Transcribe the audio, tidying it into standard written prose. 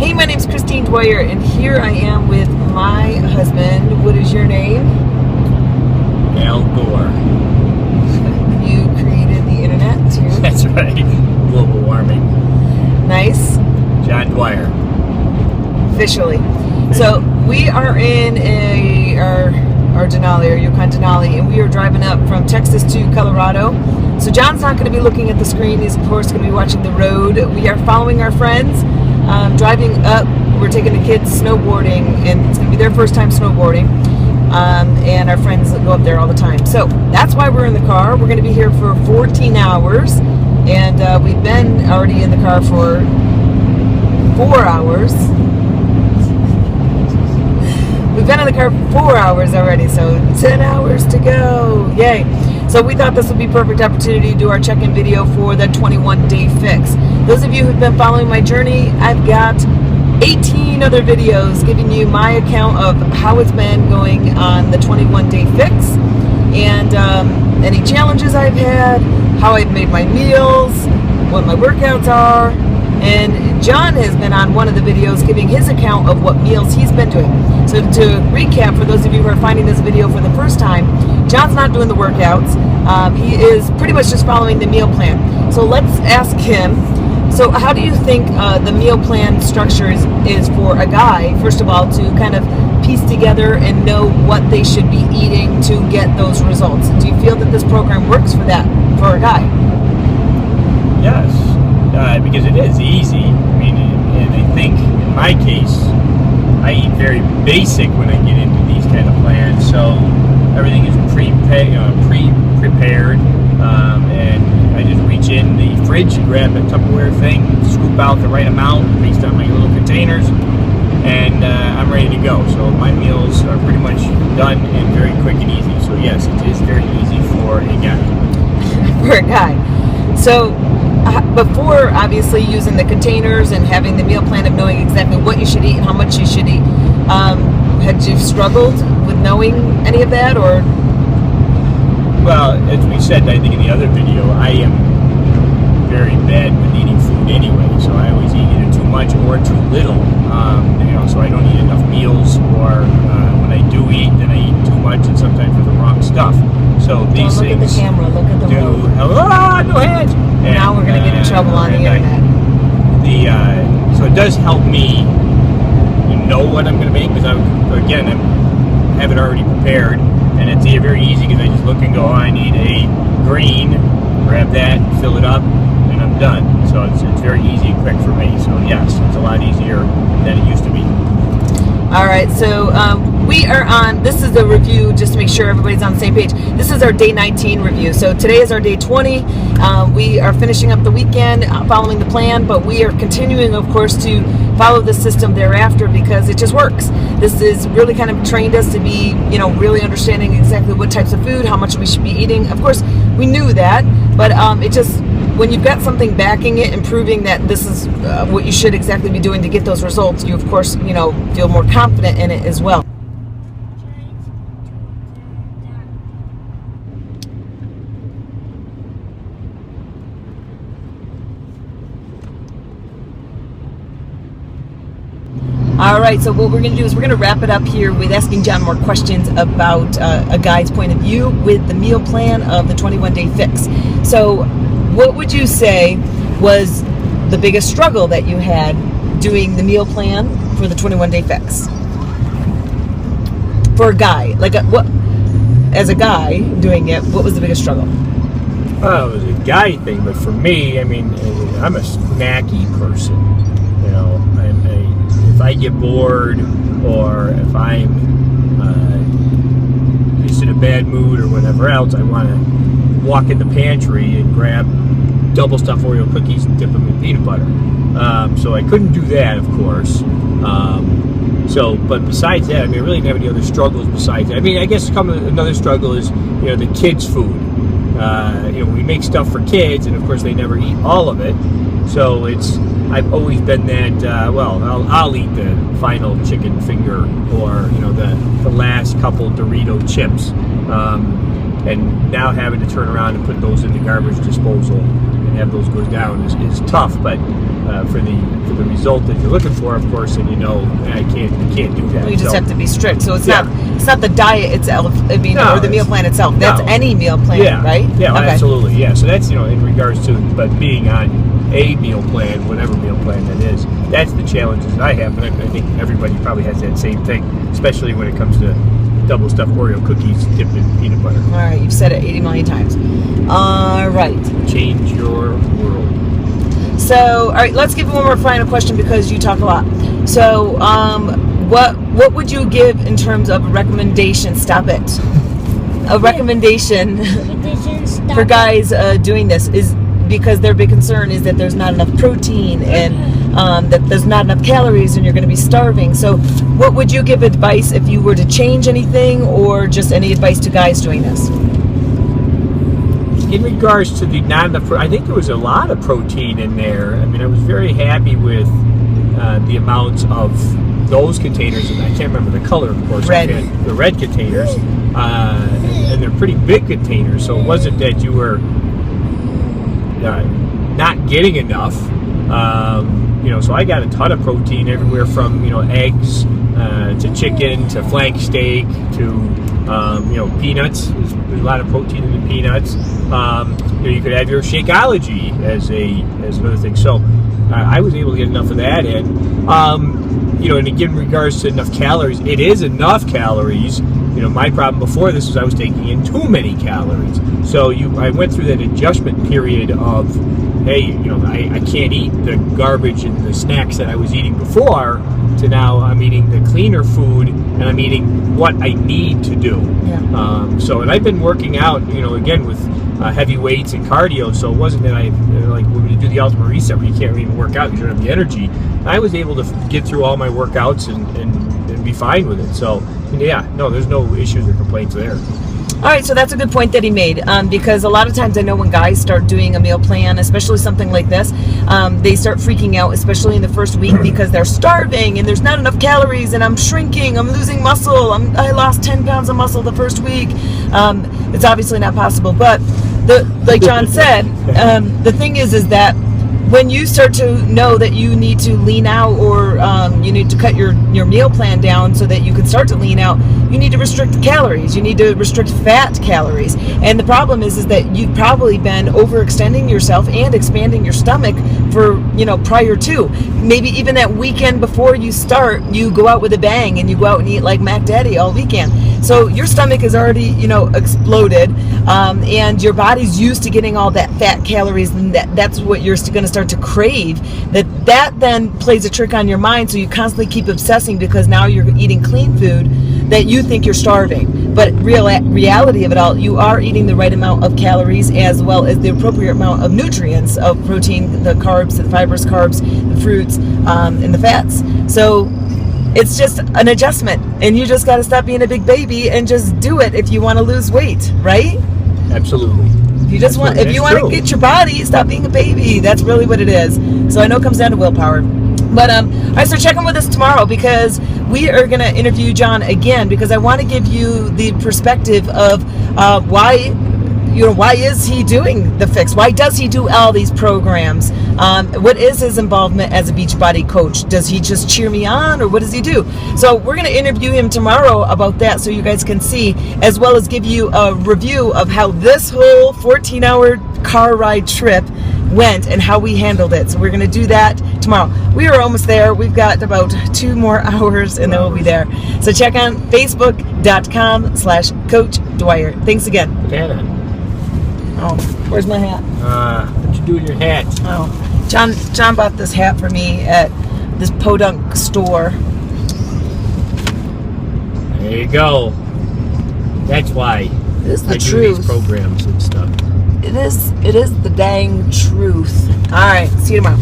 Hey, my name's Christine Dwyer, and here I am with my husband. What is your name? Al Gore. You created the internet, too. That's right. Global warming. Nice. John Dwyer. Officially. So we are in our Denali, our Yukon Denali, and we are driving up from Texas to Colorado. So John's not going to be looking at the screen. He's, of course, going to be watching the road. We are following our friends, driving up. We're taking the kids snowboarding, and it's going to be their first time snowboarding. And our friends go up there all the time. So that's why we're in the car. We're going to be here for 14 hours, and we've been already in the car for 4 hours. We've been in the car for 4 hours already, so 10 hours to go. Yay. So we thought this would be a perfect opportunity to do our check-in video for the 21-day fix. Those of you who've been following my journey, I've got 18 other videos giving you my account of how it's been going on the 21-day fix, and any challenges I've had, how I've made my meals, what my workouts are. And John has been on one of the videos giving his account of what meals he's been doing. So to recap, for those of you who are finding this video for the first time, John's not doing the workouts. He is pretty much just following the meal plan. So let's ask him, so how do you think the meal plan structure is for a guy, first of all, to kind of piece together and know what they should be eating to get those results? Do you feel that this program works for that, for a guy? Yes, because it is easy. I mean, and I think in my case, I eat very basic when I get into these kind of plans. So everything is pre-prepared, and I just reach in the fridge, grab a Tupperware thing, scoop out the right amount based on my little containers, and I'm ready to go. So my meals are pretty much done and very quick and easy. So yes, it is very easy for a guy. For a guy. So before obviously using the containers and having the meal plan of knowing exactly what you should eat and how much you should eat, had you struggled with knowing any of that, or? Well, as we said, I think in the other video, I am very bad with eating food anyway, so I always eat either too much or too little. So I don't eat enough meals, or when I do eat, then I eat too much and sometimes with the wrong stuff. So these look things at the camera, look at the do. No hands. And, now we're going to get in trouble on the internet. So it does help me know what I'm going to make, because I have it already prepared, and it's very easy because I just look and go, oh, I need a green, grab that, fill it up, and I'm done. So it's very easy and quick for me. So yes, it's a lot easier than it used to be. All right, so we are on, this is the review, just to make sure everybody's on the same page. This is our day 19 review. So today is our day 20. We are finishing up the weekend, following the plan, but we are continuing, of course, to follow the system thereafter because it just works. This is really kind of trained us to be, really understanding exactly what types of food, how much we should be eating. Of course, we knew that, but it just, when you've got something backing it and proving that this is what you should exactly be doing to get those results, you, of course, feel more confident in it as well. All right, so what we're going to do is we're going to wrap it up here with asking John more questions about a guy's point of view with the meal plan of the 21-day fix. So what would you say was the biggest struggle that you had doing the meal plan for the 21-day fix? For a guy, as a guy doing it, what was the biggest struggle? Well, it was a guy thing, but for me, I mean, I'm a snacky person. If I get bored, or if I'm just in a bad mood or whatever else, I want to walk in the pantry and grab double stuffed Oreo cookies and dip them in peanut butter. So I couldn't do that, of course. But besides that, I mean, I really didn't have any other struggles besides that. I mean, I guess another struggle is, the kids' food. We make stuff for kids, and of course they never eat all of it. So I've always been that, I'll eat the final chicken finger, or, the last couple Dorito chips. And now having to turn around and put those in the garbage disposal, have those go down is tough. But for the result that you're looking for, of course, and you can't do that. You just have to be strict. So it's Yeah. not the diet itself. I mean, No, or the meal plan itself. That's no. any meal plan, right? Yeah, Okay. absolutely. Yeah. So that's in regards to, but being on a meal plan, whatever meal plan that is, that's the challenges that I have. And I think everybody probably has that same thing, especially when it comes to double stuffed Oreo cookies dipped in peanut butter. All right, you've said it 80 million times. All right. Change your world. So, all right, let's give you one more final question because you talk a lot. So, what would you give in terms of a recommendation? Stop it. A recommendation for guys doing this is because their big concern is that there's not enough protein and that there's not enough calories and you're going to be starving. So, what would you give advice if you were to change anything, or just any advice to guys doing this? In regards to the not enough, I think there was a lot of protein in there. I mean, I was very happy with the amounts of those containers, and I can't remember the color, of course. Red. The red containers, and they're pretty big containers, so it wasn't that you were not getting enough. So I got a ton of protein everywhere from eggs to chicken to flank steak to peanuts. There's a lot of protein in the peanuts. You could have your Shakeology as another thing. So I was able to get enough of that in. And again, in regards to enough calories, it is enough calories. My problem before this was I was taking in too many calories. So I went through that adjustment period of, hey, I can't eat the garbage and the snacks that I was eating before, to now I'm eating the cleaner food and I'm eating what I need to do. Yeah. And I've been working out, again with heavy weights and cardio. So it wasn't that when you do the ultimate reset where you can't even work out because you don't have the energy. I was able to get through all my workouts and be fine with it. So there's no issues or complaints there. All right, so that's a good point that he made, because a lot of times I know when guys start doing a meal plan, especially something like this, they start freaking out, especially in the first week, because they're starving and there's not enough calories and I'm shrinking, I'm losing muscle, I lost 10 pounds of muscle the first week. It's obviously not possible, but like John said, the thing is that when you start to know that you need to lean out, or you need to cut your meal plan down so that you can start to lean out, you need to restrict calories. You need to restrict fat calories. And the problem is that you've probably been overextending yourself and expanding your stomach for, prior to. Maybe even that weekend before you start, you go out with a bang and you go out and eat like Mac Daddy all weekend. So your stomach is already, exploded, and your body's used to getting all that fat calories, and that's what you're going to start to crave. That then plays a trick on your mind, so you constantly keep obsessing because now you're eating clean food that you think you're starving. But reality of it all, you are eating the right amount of calories as well as the appropriate amount of nutrients, of protein, the carbs, the fibrous carbs, the fruits, and the fats. So it's just an adjustment, and you just got to stop being a big baby and just do it if you want to lose weight, right? Absolutely. If you want to get your body, stop being a baby. That's really what it is. So I know it comes down to willpower. But all right, so check in with us tomorrow, because we are going to interview John again, because I want to give you the perspective of why is he doing the fix? Why does he do all these programs? What is his involvement as a Beachbody coach? Does he just cheer me on, or what does he do? So we're going to interview him tomorrow about that, so you guys can see, as well as give you a review of how this whole 14-hour car ride trip went and how we handled it. So we're going to do that tomorrow. We are almost there. We've got about 2 more hours and then we'll be there. So check on facebook.com/Coach Dwyer. Thanks again. Oh, where's my hat? What you do with your hat? Oh, John bought this hat for me at this podunk store. There you go. That's why This is the I do truth. these programs and stuff. It is the dang truth. All right, see you tomorrow.